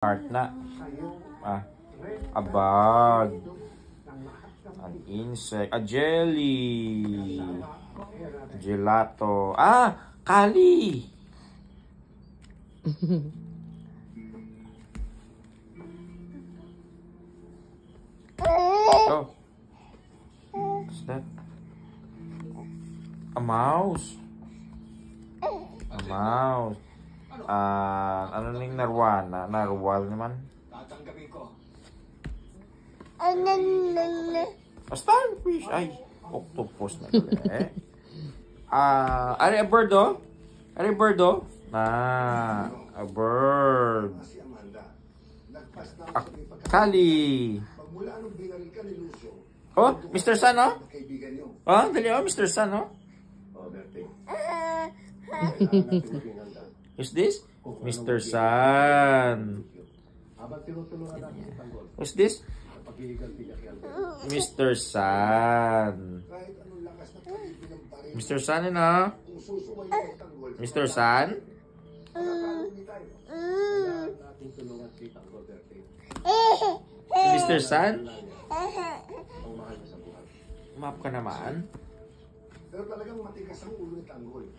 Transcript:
Art na. A bug. An insect. A jelly. Gelato. Kali. Oh. What's that? A mouse. A mouse. Ano ning narwana? Narwal naman. Tatanggapin ko. A starfish. Ay, octopus na pala Are a bird oh? Are a bird oh? A bird. A kali. Oh, Mr. Sun oh? Oh, dali oh, Mr. Sun oh? Who's this? Mr. Sun. Who's this? Mr. Sun. Mr. Sun yun ah. Mr. Sun? Mr. Sun? Map ka naman? Pero talagang matigas ang ulo ni Tanggol.